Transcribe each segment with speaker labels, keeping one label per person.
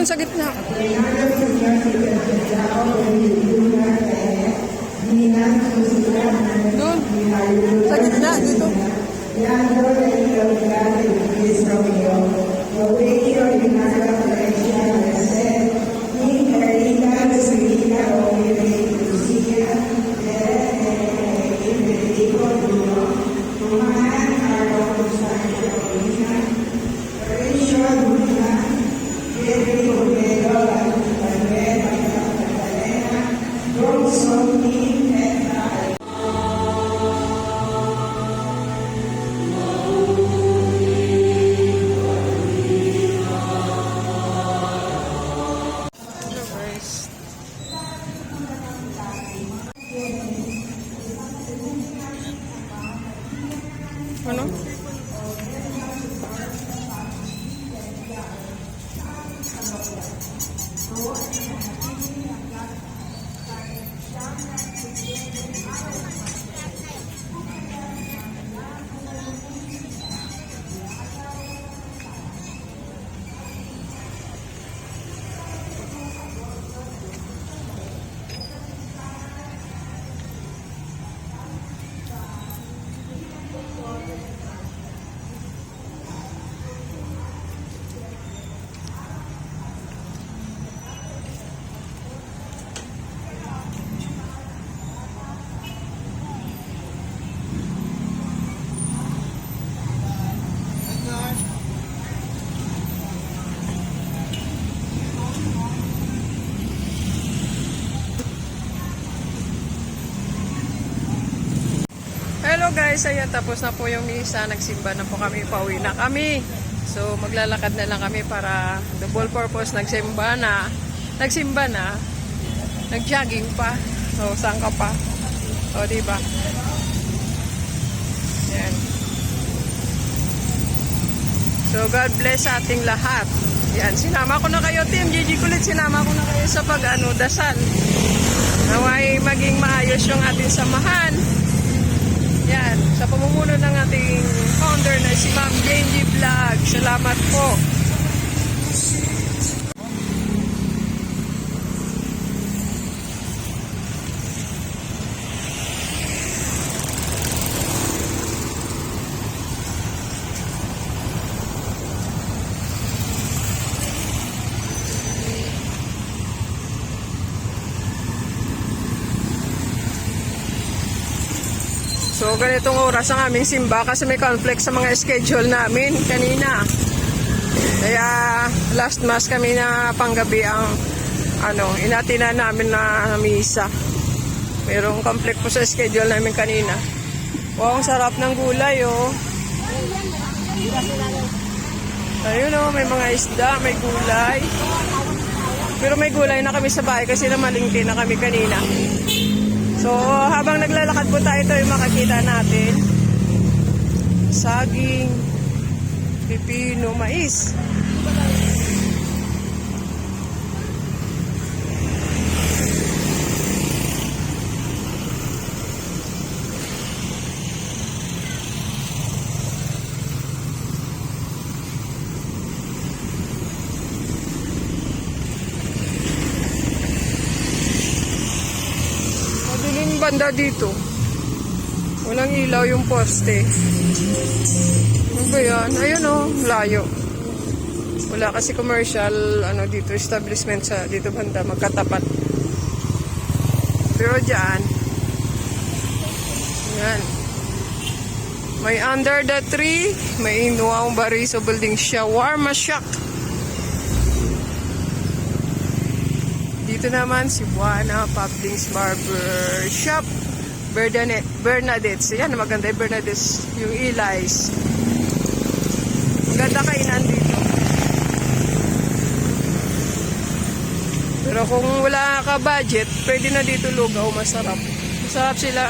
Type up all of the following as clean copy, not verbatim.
Speaker 1: Doon sa gitna. Doon. Sa gitna, dito. Ano? Hello guys, ayan tapos na po yung misa, nagsimba na po kami, pauwi na kami. So maglalakad na lang kami para double purpose, nagsimba na, nag-jogging pa. So saan ka pa? O diba? Ayan. So God bless sa ating lahat. Yan, sinama ko na kayo, Team Gigi Kulit, sinama ko na kayo sa dasal. Naway maging maayos yung ating samahan. Yan, sa pamumuno ng ating founder na si Ma'am Genji Vlog. Salamat po. So, ganitong oras ang aming simba kasi may conflict sa mga schedule namin kanina. Kaya, last mass kami na panggabi ang inatina namin na misa. Mayroong conflict po sa schedule namin kanina. Wow, ang sarap ng gulay, oh. Ayun, oh, may mga isda, may gulay. Pero may gulay na kami sa bahay kasi namalingki na kami kanina. So, habang naglalakad po tayo, ito yung makakita natin. Saging, pipino, mais. Banda dito walang ilaw yung poste. Ano ba yan? Ayun o, layo. Wala kasi commercial dito establishment sa dito banda magkatapat. Pero dyan yan, may under the tree, may Inuang Bariso Building Shawarma Shack. Dito naman si Buana Publix Barber Shop, Bernadette's. Yan, maganda yung Bernadette's, yung Eli's. Maganda kainan dito. Pero kung wala ka budget, pwede na dito lugaw, masarap. Masarap sila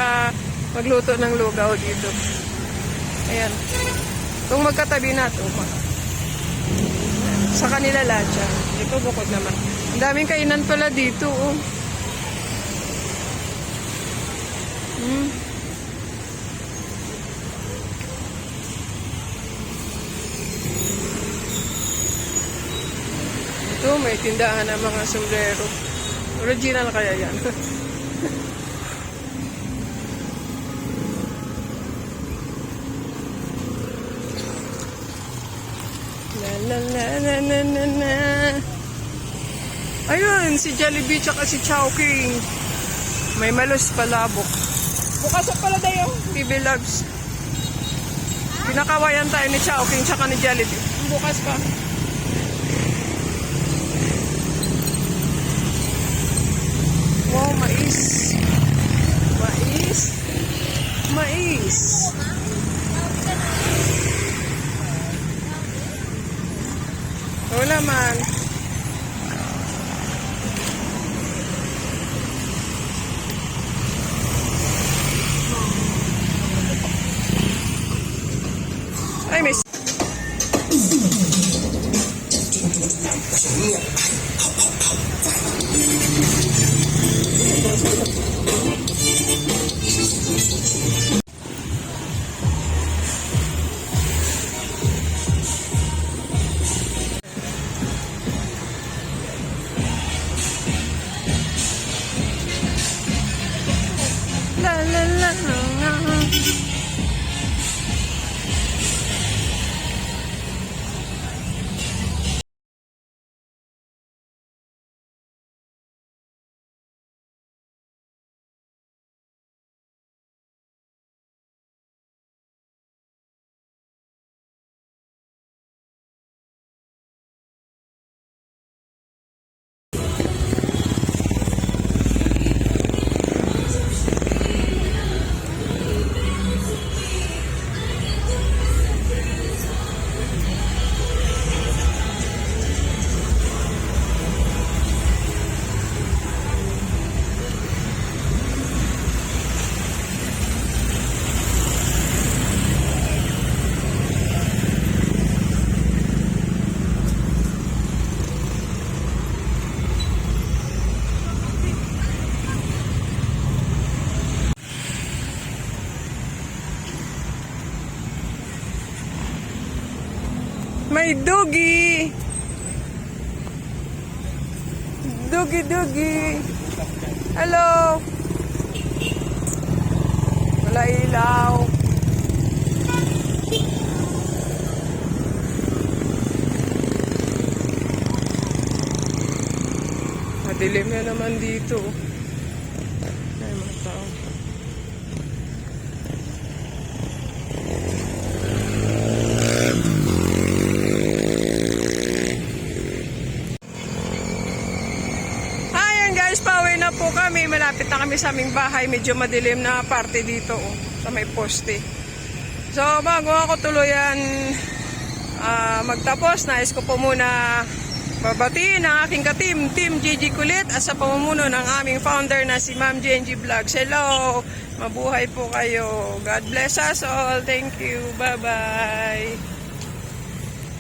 Speaker 1: magluto ng lugaw dito. Ayan. Itong magkatabi na ito. Sa kanila lahat. Ito bukod naman. Ang daming kainan pala dito, oh. Ito, Doon may tindahan ng mga sombrero. Original kaya yan. La la la la la la la. Ayun, si Jollibee tsaka si Chowking. May malos palabok. Bukas ang pala dayo, Bibi Loves. Pinakawayan tayo ni Chowking tsaka ni Jollibee. Bukas pa. Wow, mais. Mais. Mais. Wala man. Ay, miss. La la la la. May dugi. Dugi. Hello. Wala ilaw. Madilim na naman dito. Ay, mga tao. Pauwi na po kami. Malapit na kami sa aming bahay. Medyo madilim na parte dito sa may poste. So bago ako tuluyan magtapos, nais ko po muna babatiin ang aking ka-team, Team Gigi Kulit, at sa pamumuno ng aming founder na si Ma'am Genji Vlogs. Hello! Mabuhay po kayo. God bless us all. Thank you. Bye-bye.